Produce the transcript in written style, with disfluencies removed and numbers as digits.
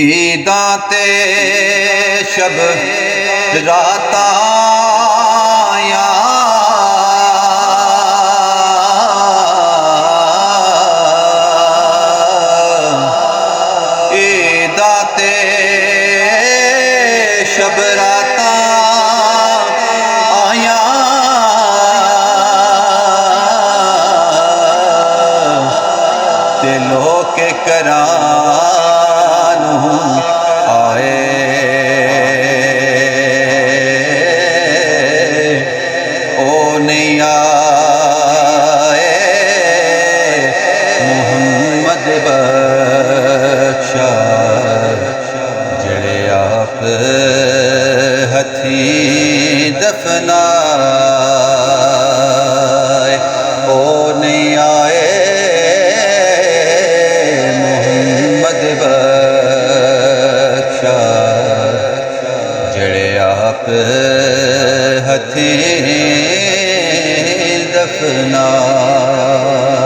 عیداں تے شب رات آیا عیداں تے شب رات آیا تے لوگ کران آئے او نہیں آئے محمد بخشا جڑے آپ ہتھی دفنائے او نہیں آئے محمد بخشا جڑے آپ ہتھی دفنائے